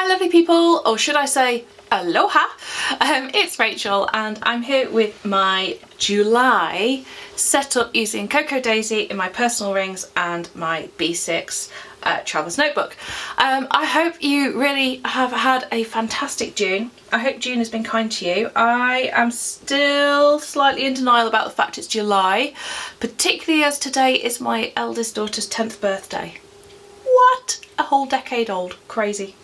Hi lovely people, or should I say aloha. It's Rachel and I'm here with my July setup using Cocoa Daisy in my personal rings and my B6 Traveller's Notebook. I hope you really have had a fantastic June. I hope June has been kind to you. I am still slightly in denial about the fact it's July, particularly as today is my eldest daughter's 10th birthday. What? A whole decade old. Crazy.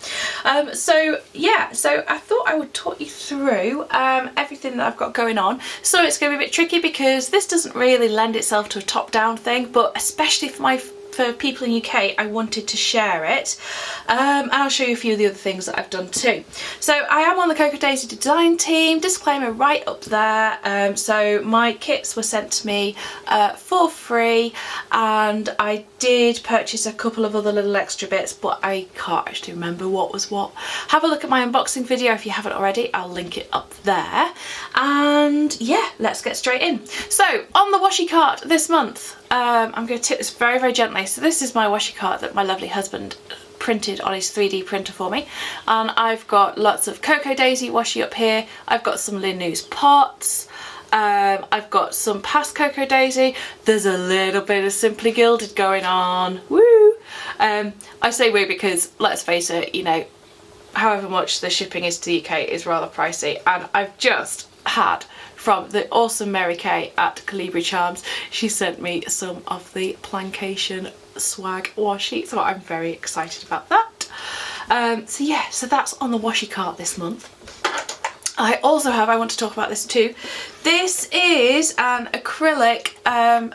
So I thought I would talk you through everything that I've got going on. So it's going to be a bit tricky because this doesn't really lend itself to a top-down thing, but especially for people in UK, I wanted to share it, and I'll show you a few of the other things that I've done too. So I am on the Cocoa Daisy design team, disclaimer right up there. So my kits were sent to me for free, and I did purchase a couple of other little extra bits, but I can't actually remember what was what. Have a look at my unboxing video if you haven't already, I'll link it up there. And yeah, let's get straight in. So on the washi cart this month, I'm going to tip this very, very gently. So this is my washi cart that my lovely husband printed on his 3D printer for me. And I've got lots of Cocoa Daisy washi up here. I've got some LinousPots. I've got some past Cocoa Daisy. There's a little bit of Simply Gilded going on. Woo! I say woo because, let's face it, you know, however much the shipping is to the UK is rather pricey. And I've just had from the awesome Mary Kay at Colibri Charms. She sent me some of the Plancation swag washi, so I'm very excited about that. So yeah, so that's on the washi cart this month. I also have, I want to talk about this too, this is an acrylic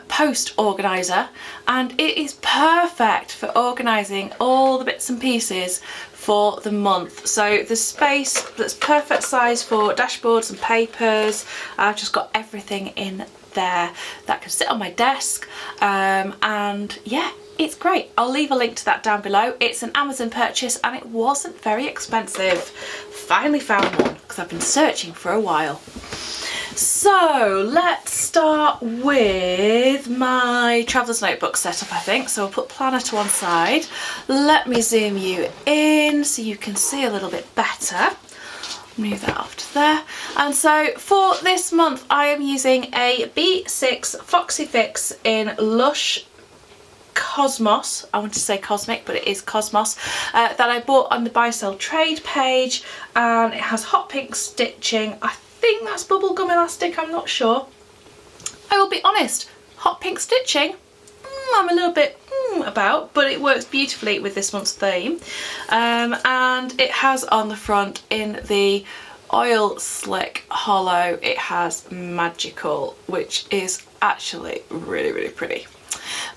post organiser, and it is perfect for organising all the bits and pieces for the month. So the space that's perfect size for dashboards and papers. I've just got everything in there that can sit on my desk, and yeah, it's great. I'll leave a link to that down below. It's an Amazon purchase and it wasn't very expensive. Finally found one because I've been searching for a while. So let's start with my Traveller's Notebook setup, I think. So I'll put planner to one side. Let me zoom you in so you can see a little bit better. Move that off to there. And so for this month I am using a B6 Foxy Fix in Lush Cosmos. I want to say Cosmic, but it is Cosmos, that I bought on the buy sell trade page, and it has hot pink stitching. I think that's bubblegum elastic, I'm not sure. I will be honest, hot pink stitching I'm a little bit about, but it works beautifully with this month's theme. And it has on the front, in the oil slick hollow, it has magical, which is actually really, really pretty.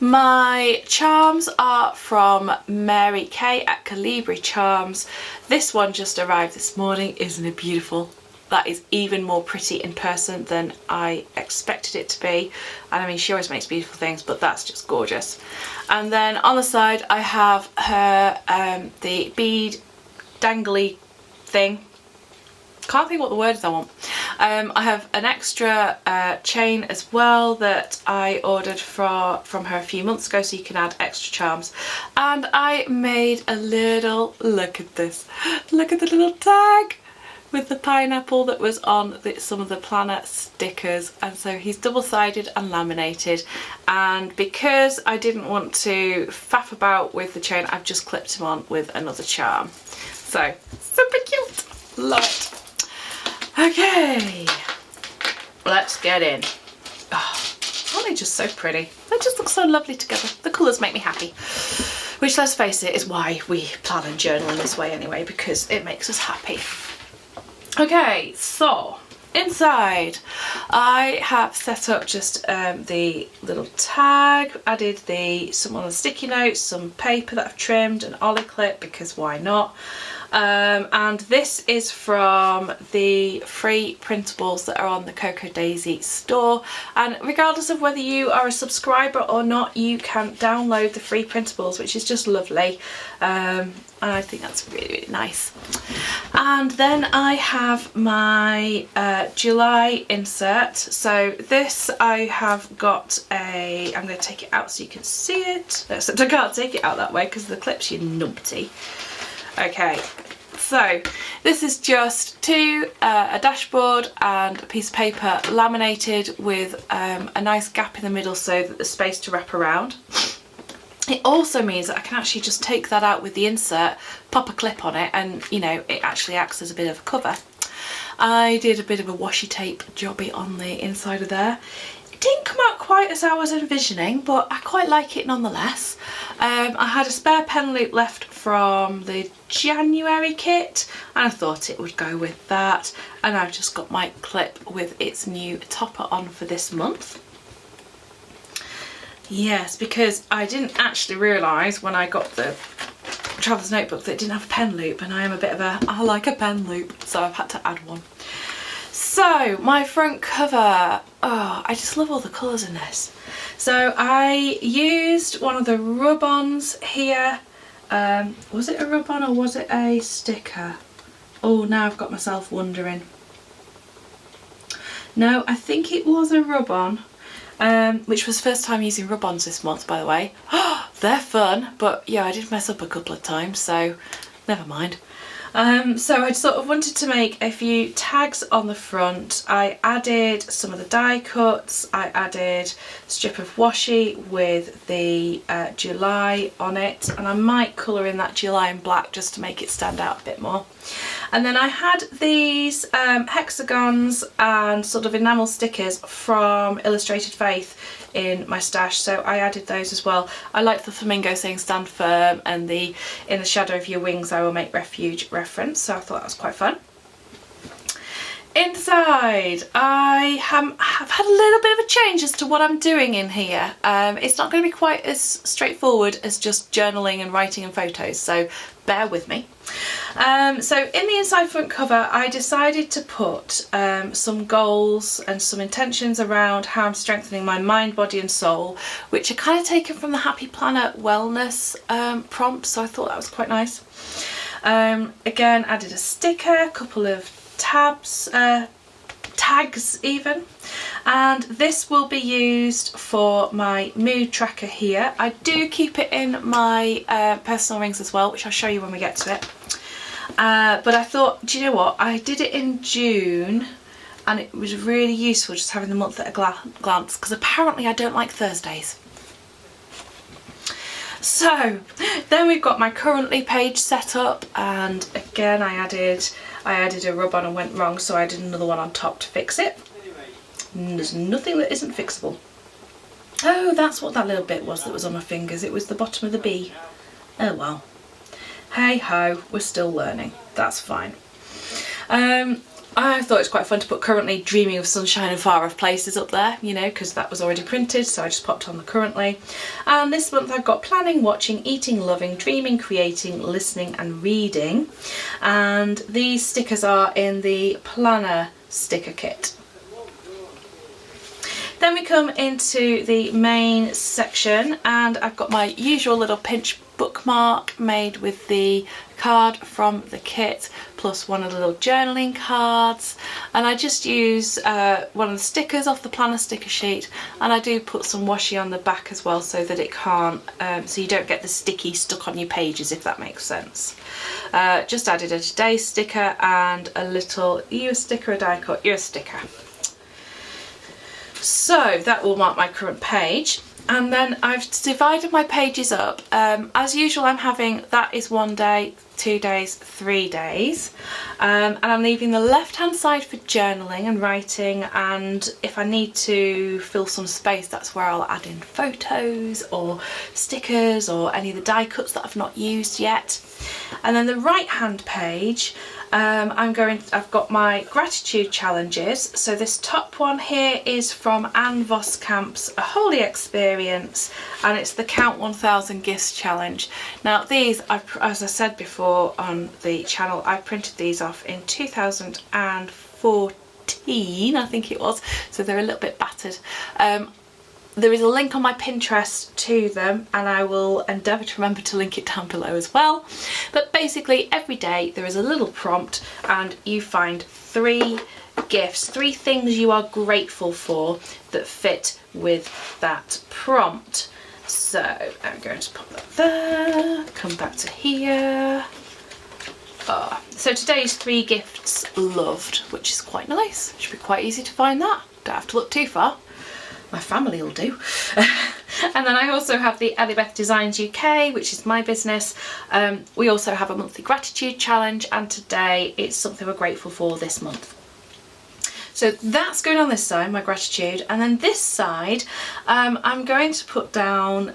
My charms are from Mary Kay at Colibri Charms. This one just arrived this morning. Isn't it beautiful? That is even more pretty in person than I expected it to be. And I mean, she always makes beautiful things, but that's just gorgeous. And then on the side I have her the bead dangly thing. Can't think what the word is I want. I have an extra chain as well that I ordered from her a few months ago, so you can add extra charms. And I made a little, look at this, look at the little tag with the pineapple that was on some of the planner stickers. And so he's double-sided and laminated, and because I didn't want to faff about with the chain, I've just clipped him on with another charm. So super cute, love it. Okay, let's get in. Oh, aren't they just so pretty? They just look so lovely together. The colours make me happy, which, let's face it, is why we plan and journal in this way anyway, because it makes us happy. Okay, so inside I have set up just the little tag, added some of the sticky notes, some paper that I've trimmed, an ollie clip because why not. And this is from the free printables that are on the Cocoa Daisy store, and regardless of whether you are a subscriber or not, you can download the free printables, which is just lovely. And I think that's really, really nice. And then I have my July insert. So this I have got I'm going to take it out so you can see it, except I can't take it out that way because of the clips, you numpty. Okay, So this is just a dashboard and a piece of paper laminated with a nice gap in the middle so that there's space to wrap around. It also means that I can actually just take that out with the insert, pop a clip on it, and you know, it actually acts as a bit of a cover. I did a bit of a washi tape jobby on the inside of there. It didn't come out quite as I was envisioning, but I quite like it nonetheless. I had a spare pen loop left from the January kit and I thought it would go with that, and I've just got my clip with its new topper on for this month. Yes, because I didn't actually realise when I got the Traveller's Notebook that it didn't have a pen loop, and I am a bit of a, I like a pen loop, so I've had to add one. So my front cover, oh, I just love all the colours in this. So I used one of the rub-ons here. Was it a rub-on or was it a sticker? Oh, now I've got myself wondering. No, I think it was a rub-on. Which was first time using rub-ons this month, by the way. They're fun, but yeah, I did mess up a couple of times, so never mind. So I sort of wanted to make a few tags on the front. I added some of the die cuts. I added a strip of washi with the July on it, and I might colour in that July in black just to make it stand out a bit more. And then I had these hexagons and sort of enamel stickers from Illustrated Faith in my stash, so I added those as well. I like the flamingo saying stand firm and the in the shadow of your wings I will make refuge reference, so I thought that was quite fun. Inside, I have had a little bit of a change as to what I'm doing in here. It's not going to be quite as straightforward as just journaling and writing and photos, so bear with me. So in the inside front cover I decided to put some goals and some intentions around how I'm strengthening my mind, body and soul, which are kind of taken from the Happy Planner wellness prompts, so I thought that was quite nice. Again, added a sticker, a couple of tabs, tags even, and this will be used for my mood tracker here. I do keep it in my personal rings as well, which I'll show you when we get to it. But I thought, do you know what, I did it in June and it was really useful just having the month at a glance, because apparently I don't like Thursdays. So then we've got my currently page set up, and again I added a rub on and went wrong, so I did another one on top to fix it. And there's nothing that isn't fixable. Oh, that's what that little bit was that was on my fingers. It was the bottom of the B. Oh well. Hey ho, we're still learning. That's fine. I thought it was quite fun to put currently dreaming of sunshine and far off places up there, you know, because that was already printed, so I just popped on the currently. And this month I've got planning, watching, eating, loving, dreaming, creating, listening and reading. And these stickers are in the planner sticker kit. Then we come into the main section, and I've got my usual little pinch bookmark made with the card from the kit, plus one of the little journaling cards, and I just use one of the stickers off the planner sticker sheet, and I do put some washi on the back as well so that it can't, so you don't get the sticky stuck on your pages, if that makes sense. Just added a today sticker and a little ear sticker, a die cut ear sticker. So that will mark my current page, and then I've divided my pages up. As usual, I'm having that is 1 day, 2 days, 3 days, and I'm leaving the left hand side for journaling and writing, and if I need to fill some space, that's where I'll add in photos or stickers or any of the die cuts that I've not used yet. And then the right hand page, I've got my gratitude challenges. So this top one here is from Anne Voskamp's A Holy Experience, and it's the Count 1000 Gifts challenge. Now these, as I said before on the channel, I printed these off in 2014, I think it was, so they're a little bit battered. There is a link on my Pinterest to them, and I will endeavour to remember to link it down below as well. But basically every day there is a little prompt, and you find 3 gifts, 3 things you are grateful for that fit with that prompt. So I'm going to pop that there, come back to here. So today's 3 gifts loved, which is quite nice. Should be quite easy to find that. Don't have to look too far. My family will do. And then I also have the EllieBeth Designs UK, which is my business. We also have a monthly gratitude challenge, and today it's something we're grateful for this month. So that's going on this side, my gratitude, and then this side I'm going to put down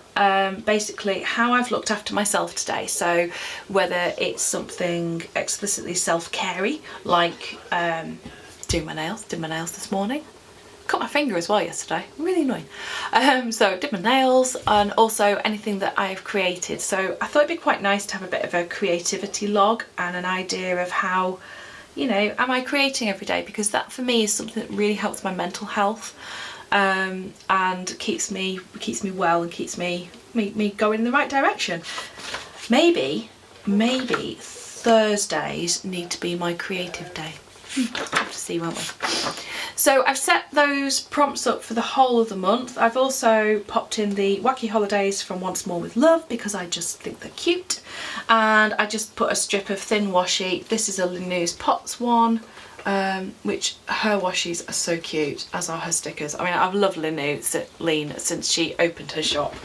basically how I've looked after myself today. So whether it's something explicitly self-carey, like doing my nails, did my nails this morning. Cut my finger as well yesterday, really annoying. So did my nails, and also anything that I've created. So I thought it'd be quite nice to have a bit of a creativity log and an idea of how, you know, am I creating every day? Because that for me is something that really helps my mental health and keeps me well and keeps me going in the right direction. Maybe Thursdays need to be my creative day. We'll have to see, won't we? So I've set those prompts up for the whole of the month. I've also popped in the Wacky Holidays from Once More with Love because I just think they're cute. And I just put a strip of thin washi. This is a LinousPots one, which her washies are so cute, as are her stickers. I mean, I've loved Lean since she opened her shop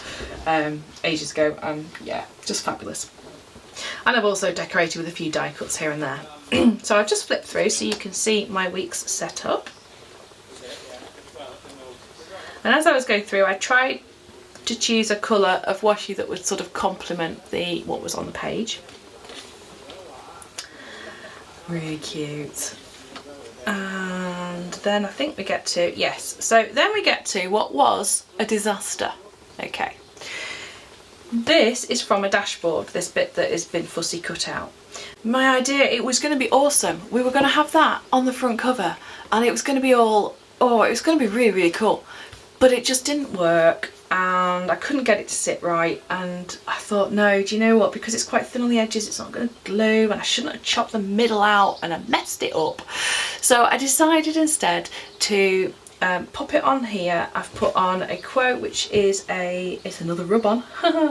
ages ago, and yeah, just fabulous. And I've also decorated with a few die cuts here and there. So I've just flipped through so you can see my week's set up. And as I was going through, I tried to choose a colour of washi that would sort of complement what was on the page. Really cute. And then I think we get to, yes, so then we get to what was a disaster. Okay. This is from a dashboard, this bit that has been fussy cut out. My idea, it was going to be awesome. We were going to have that on the front cover and it was going to be all, oh, it was going to be really, really cool. But it just didn't work and I couldn't get it to sit right, and I thought, no, do you know what, because it's quite thin on the edges, it's not going to glue, and I shouldn't have chopped the middle out and I messed it up. So I decided instead to pop it on here. I've put on a quote, which is it's another rub-on.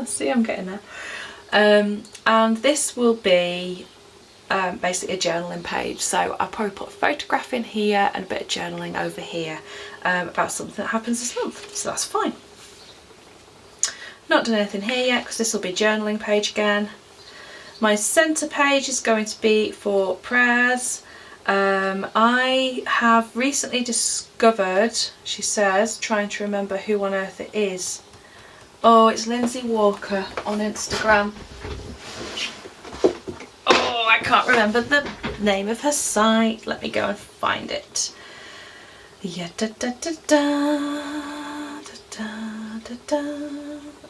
See, I'm getting there. And this will be basically a journaling page. So I'll probably put a photograph in here and a bit of journaling over here about something that happens this month. So that's fine. Not done anything here yet because this will be journaling page again. My centre page is going to be for prayers. I have recently discovered, she says, trying to remember who on earth it is. Oh, it's Lindsay Walker on Instagram. Oh, I can't remember the name of her site. Let me go and find it. Yeah, da da da da da da da.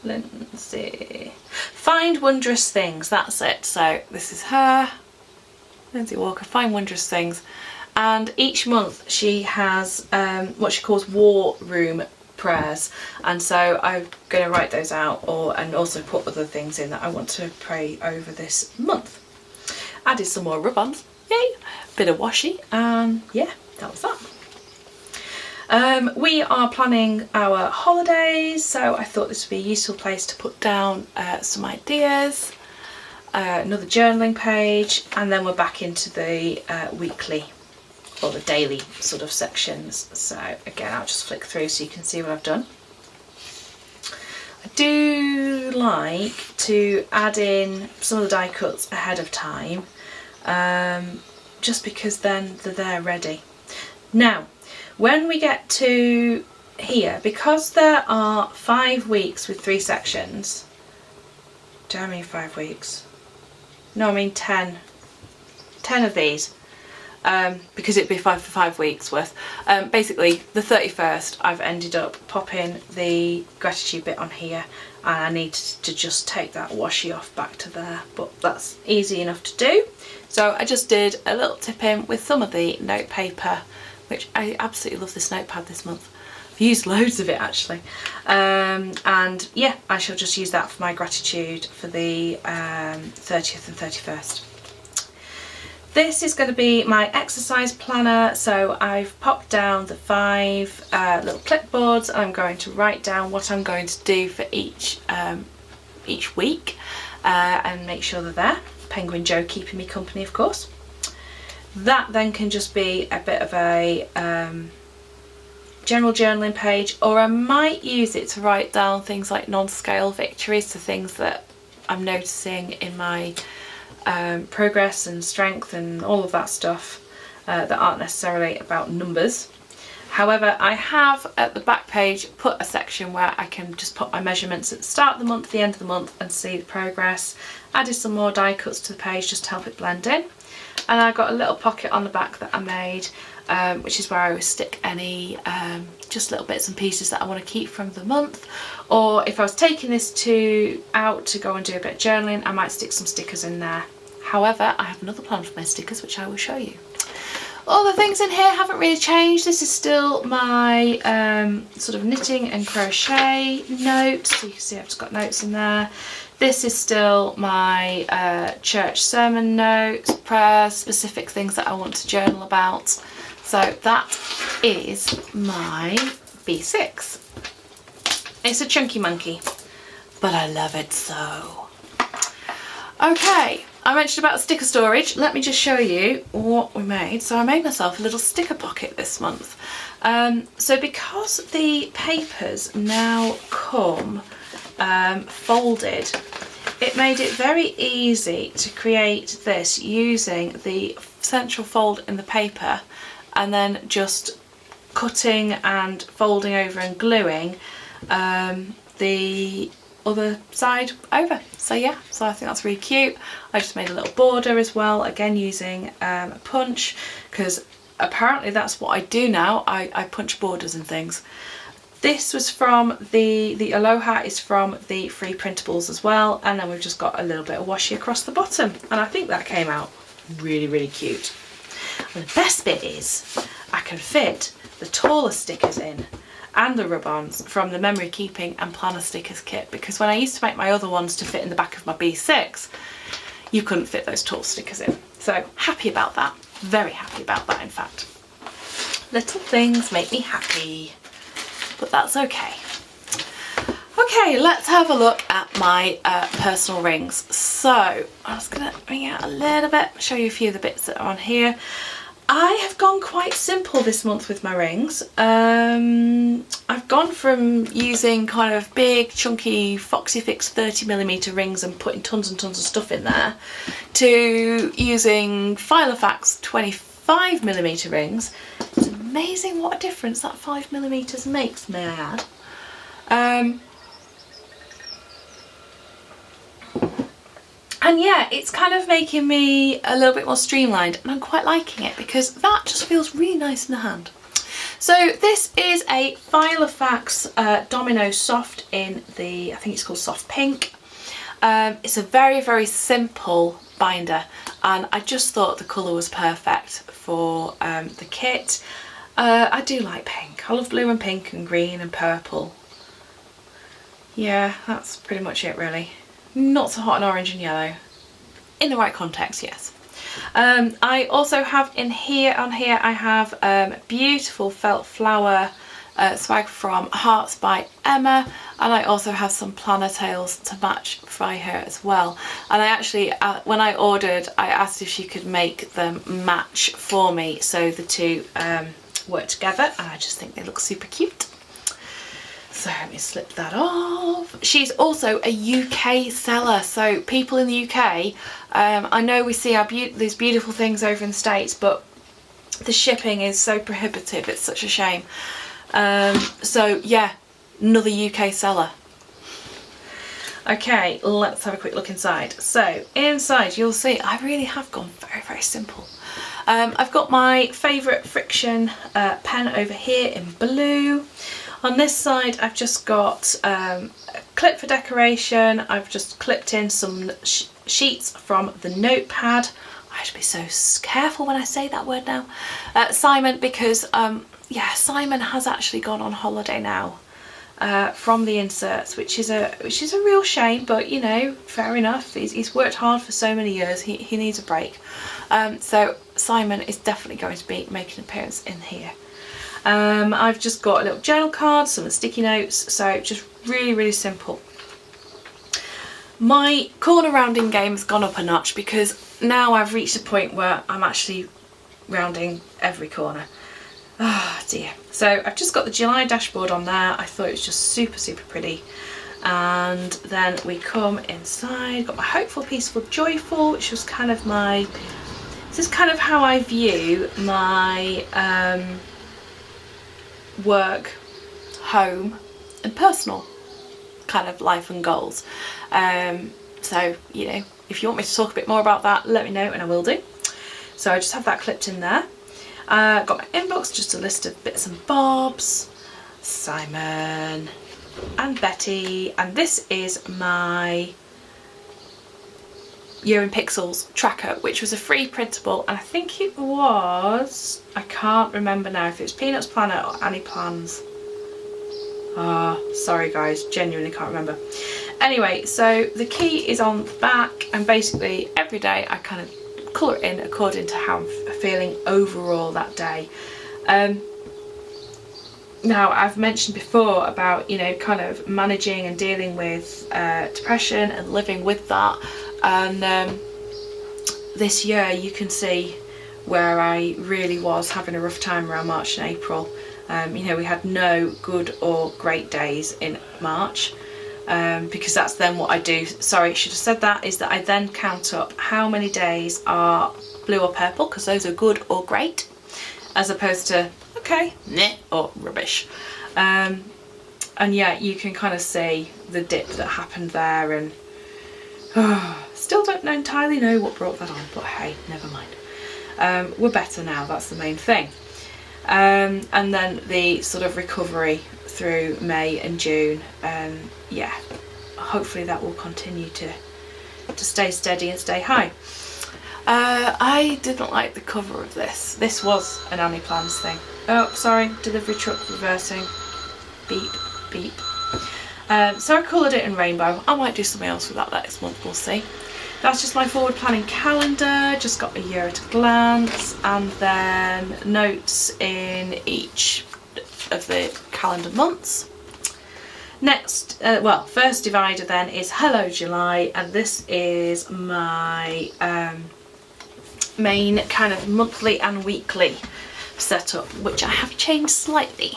Lindsay. Find Wondrous Things, that's it. So this is her. Lindsay Walker, Find Wondrous Things, and each month she has what she calls war room prayers, and so I'm going to write those out and also put other things in that I want to pray over this month. Added some more rub-ons, yay, bit of washi, and yeah, that was that. We are planning our holidays, so I thought this would be a useful place to put down some ideas. Another journaling page, and then we're back into the weekly or the daily sort of sections. So again, I'll just flick through so you can see what I've done. I do like to add in some of the die cuts ahead of time, just because then they're there ready. Now, when we get to here, because there are 5 weeks with 3 sections, do I mean 5 weeks? No, I mean 10 of these, because it'd be 5 for 5 weeks worth. Basically the 31st I've ended up popping the gratitude bit on here, and I need to just take that washi off back to there, but that's easy enough to do. So I just did a little tip in with some of the note paper, which I absolutely love this notepad this month. I've used loads of it actually, and yeah, I shall just use that for my gratitude for the 30th and 31st. This is going to be my exercise planner, so I've popped down the 5 little clipboards, and I'm going to write down what I'm going to do for each week and make sure they're there, Penguin Joe keeping me company, of course. That then can just be a bit of a general journaling page, or I might use it to write down things like non-scale victories, so things that I'm noticing in my progress and strength and all of that stuff that aren't necessarily about numbers. However, I have at the back page put a section where I can just put my measurements at the start of the month, the end of the month, and see the progress. Added some more die cuts to the page just to help it blend in. And I've got a little pocket on the back that I made, which is where I always stick any just little bits and pieces that I want to keep from the month. Or if I was taking this out to go and do a bit of journaling, I might stick some stickers in there. However, I have another plan for my stickers, which I will show you. All the things in here haven't really changed. This is still my sort of knitting and crochet notes. So you can see I've just got notes in there. This is still my church sermon notes, prayers, specific things that I want to journal about. So that is my B6. It's a chunky monkey, but I love it so. Okay, I mentioned about sticker storage. Let me just show you what we made. So I made myself a little sticker pocket this month. So because the papers now come folded, it made it very easy to create this using the central fold in the paper and then just cutting and folding over and gluing the other side over. So yeah, so I think that's really cute. I just made a little border as well, again using a punch, because apparently that's what I do now. I punch borders and things. This was from the Aloha is from the Free Printables as well, and then we've just got a little bit of washi across the bottom, and I think that came out really, really cute. And the best bit is I can fit the taller stickers in and the rub-ons from the memory keeping and planner stickers kit, because when I used to make my other ones to fit in the back of my B6, you couldn't fit those tall stickers in. So happy about that, very happy about that in fact. Little things make me happy, but that's okay. Okay, let's have a look at my personal rings. So I'm just gonna bring out a little bit, show you a few of the bits that are on here. I have gone quite simple this month with my rings. I've gone from using kind of big chunky Foxy Fix 30mm rings and putting tons and tons of stuff in there, to using Filofax 25mm rings. It's amazing what a difference that 5mm makes, may I add. And yeah, it's kind of making me a little bit more streamlined, and I'm quite liking it because that just feels really nice in the hand. So this is a Filofax Domino Soft in the, I think it's called Soft Pink. It's a very, very simple binder, and I just thought the colour was perfect for the kit. I do like pink. I love blue and pink and green and purple. Yeah, that's pretty much it really. Not so hot on orange and yellow. In the right context, yes. I also have on here I have beautiful felt flower swag from Hearts by Emma, and I also have some planner tails to match by her as well. And I actually, when I ordered, I asked if she could make them match for me, so the two work together, and I just think they look super cute. So let me slip that off. She's also a UK seller, so people in the UK, I know we see these beautiful things over in the States, but the shipping is so prohibitive, it's such a shame. So yeah, another UK seller. Okay, let's have a quick look inside. So inside you'll see I really have gone very, very simple. I've got my favourite Friction pen over here in blue. On this side I've just got a clip for decoration. I've just clipped in some sheets from the notepad. I have to be so careful when I say that word now. Simon, because yeah, Simon has actually gone on holiday now from the inserts, which is a real shame, but you know, fair enough. He's worked hard for so many years. He needs a break. So Simon is definitely going to be making an appearance in here. I've just got a little journal card, some sticky notes, so just really, really simple. My corner rounding game has gone up a notch because now I've reached a point where I'm actually rounding every corner. Oh dear. So I've just got the July dashboard on there. I thought it was just super, super pretty. And then we come inside, got my Hopeful, Peaceful, Joyful, which was kind of my, this is kind of how I view my work, home and personal kind of life and goals. So, you know, if you want me to talk a bit more about that, let me know and I will do. So I just have that clipped in there. Got my inbox, just a list of bits and bobs. Simon and Betty, and this is my Year in Pixels tracker, which was a free printable, and I think it was, I can't remember now if it was Peanuts Planner or Annie Plans. Sorry guys, genuinely can't remember. Anyway, so the key is on the back, and basically every day I kind of colour it in according to how I'm feeling overall that day. Now, I've mentioned before about, you know, kind of managing and dealing with depression and living with that, and this year you can see where I really was having a rough time around March and April. You know, we had no good or great days in March, because that's then what I do. Sorry, I should have said that, is that I then count up how many days are blue or purple, because those are good or great, as opposed to okay, meh, or rubbish. And yeah, you can kind of see the dip that happened there, and still don't entirely know what brought that on, but hey, never mind. We're better now, that's the main thing. And then the sort of recovery through May and June, yeah, hopefully that will continue to stay steady and stay high. I didn't like the cover of this. This was an Annie Plans thing. Oh, sorry, delivery truck reversing. Beep, beep. So I coloured it in rainbow. I might do something else with that next month, we'll see. That's just my forward planning calendar, just got a year at a glance, and then notes in each of the calendar months. Next, well, first divider then is Hello July, and this is my main kind of monthly and weekly setup, which I have changed slightly.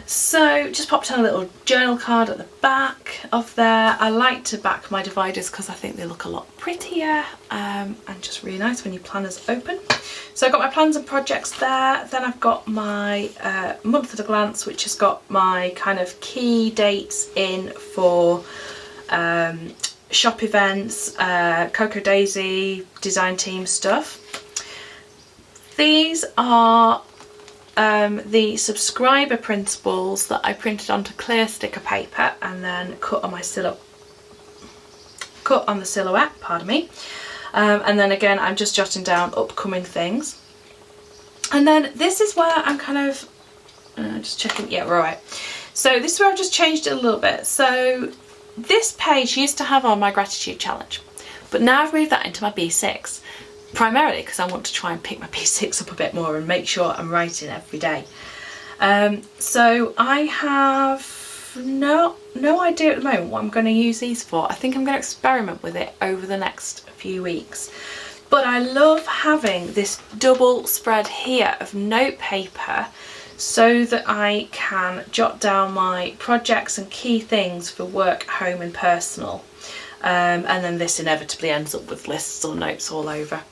So just popped on a little journal card at the back of there. I like to back my dividers because I think they look a lot prettier, and just really nice when your planners open. So I've got my plans and projects there. Then I've got my month at a glance, which has got my kind of key dates in for shop events, Cocoa Daisy, design team stuff. These are the subscriber printables that I printed onto clear sticker paper and then cut on my the silhouette, pardon me. And then again, I'm just jotting down upcoming things. And then this is where I'm kind of just checking, yeah, right. So this is where I've just changed it a little bit. So this page used to have on my gratitude challenge, but now I've moved that into my B6, primarily because I want to try and pick my B6 up a bit more and make sure I'm writing every day. So I have no idea at the moment what I'm going to use these for. I think I'm going to experiment with it over the next few weeks. But I love having this double spread here of note paper so that I can jot down my projects and key things for work, home and personal. And then this inevitably ends up with lists or notes all over.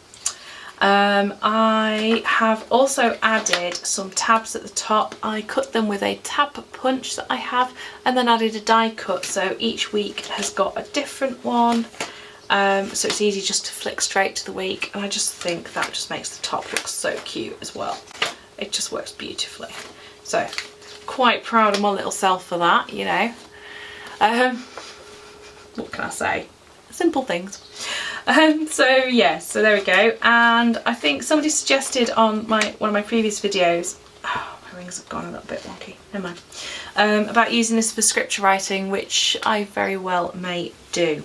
I have also added some tabs at the top. I cut them with a tab punch that I have, and then added a die cut, so each week has got a different one. So it's easy just to flick straight to the week, and I just think that just makes the top look so cute as well. It just works beautifully. So quite proud of my little self for that, you know. What can I say? Simple things. So yeah, so there we go. And I think somebody suggested on one of my previous videos, oh, my rings have gone a little bit wonky, never mind, about using this for scripture writing, which I very well may do.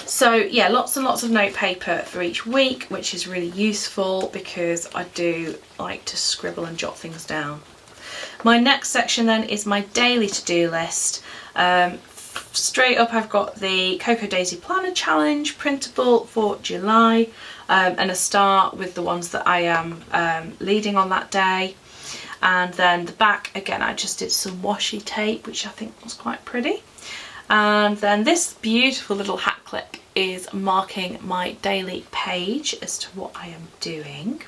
So yeah, lots and lots of note paper for each week, which is really useful because I do like to scribble and jot things down. My next section then is my daily to-do list. straight up I've got the Cocoa Daisy Planner Challenge printable for July, and a star with the ones that I am leading on that day. And then the back, again, I just did some washi tape, which I think was quite pretty. And then this beautiful little hat clip is marking my daily page as to what I am doing.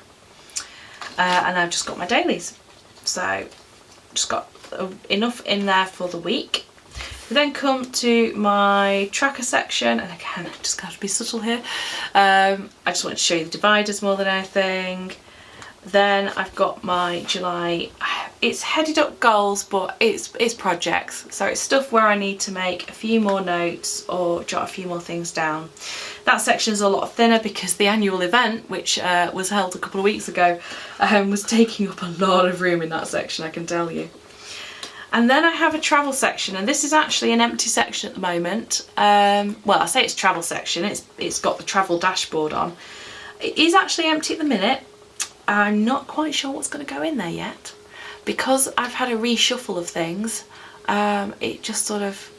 And I've just got my dailies. So just got enough in there for the week. We then come to my tracker section, and again, I just got to be subtle here. I just wanted to show you the dividers more than anything. Then I've got my July, it's headed up goals, but it's projects. So it's stuff where I need to make a few more notes or jot a few more things down. That section is a lot thinner because the annual event, which was held a couple of weeks ago, was taking up a lot of room in that section, I can tell you. And then I have a travel section, and this is actually an empty section at the moment. Well, I say it's travel section, it's got the travel dashboard on. It is actually empty at the minute. I'm not quite sure what's going to go in there yet, because I've had a reshuffle of things. It just sort of,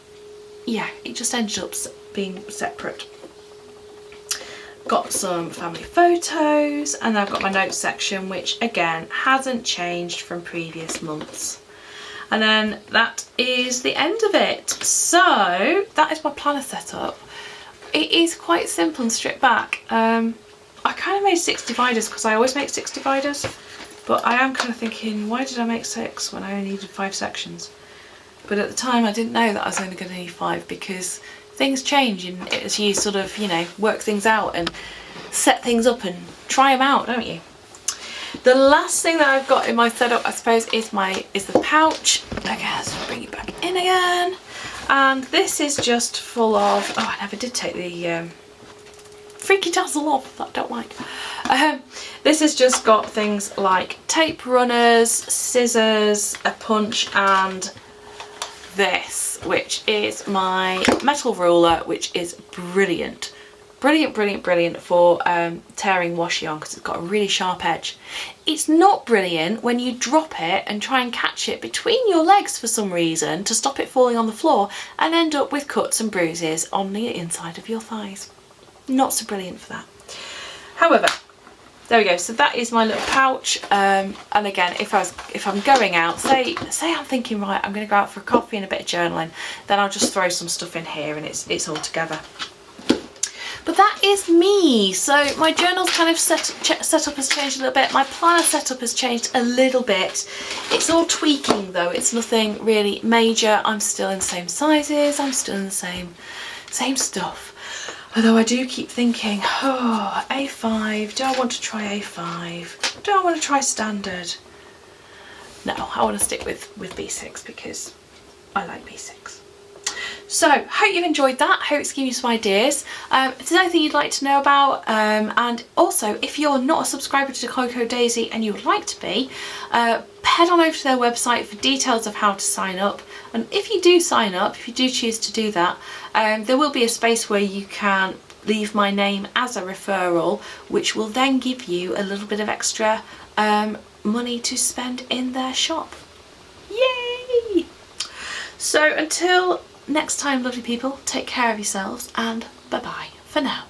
yeah, it just ended up being separate. Got some family photos, and I've got my notes section, which again hasn't changed from previous months. And then that is the end of it. So that is my planner setup. It is quite simple and stripped back. I kind of made 6 dividers because I always make 6 dividers, but I am kind of thinking, why did I make 6 when I only needed 5 sections? But at the time I didn't know that I was only going to need 5, because things change and as you sort of, you know, work things out and set things up and try them out, don't you? The last thing that I've got in my setup, I suppose, is the pouch. Okay, let's bring it back in again. And this is just full of, oh, I never did take the freaky tassel off, that I don't like. This has just got things like tape runners, scissors, a punch, and this, which is my metal ruler, which is brilliant. Brilliant, brilliant, brilliant for tearing washi on, because it's got a really sharp edge. It's not brilliant when you drop it and try and catch it between your legs for some reason to stop it falling on the floor and end up with cuts and bruises on the inside of your thighs. Not so brilliant for that. However, there we go. So that is my little pouch. And again, if I'm going out, say I'm thinking, right, I'm going to go out for a coffee and a bit of journaling, then I'll just throw some stuff in here and it's all together. But that is me. So my journal's kind of setup has changed a little bit. My planner setup has changed a little bit. It's all tweaking though. It's nothing really major. I'm still in the same sizes. I'm still in the same stuff. Although I do keep thinking, oh, A5, do I want to try A5? Do I want to try standard? No, I want to stick with B6 because I like B6. So, hope you've enjoyed that. Hope it's given you some ideas. If there's anything you'd like to know about, and also if you're not a subscriber to Cocoa Daisy and you would like to be, head on over to their website for details of how to sign up. And if you do sign up, if you do choose to do that, there will be a space where you can leave my name as a referral, which will then give you a little bit of extra money to spend in their shop. Yay! So until next time, lovely people, take care of yourselves and bye-bye for now.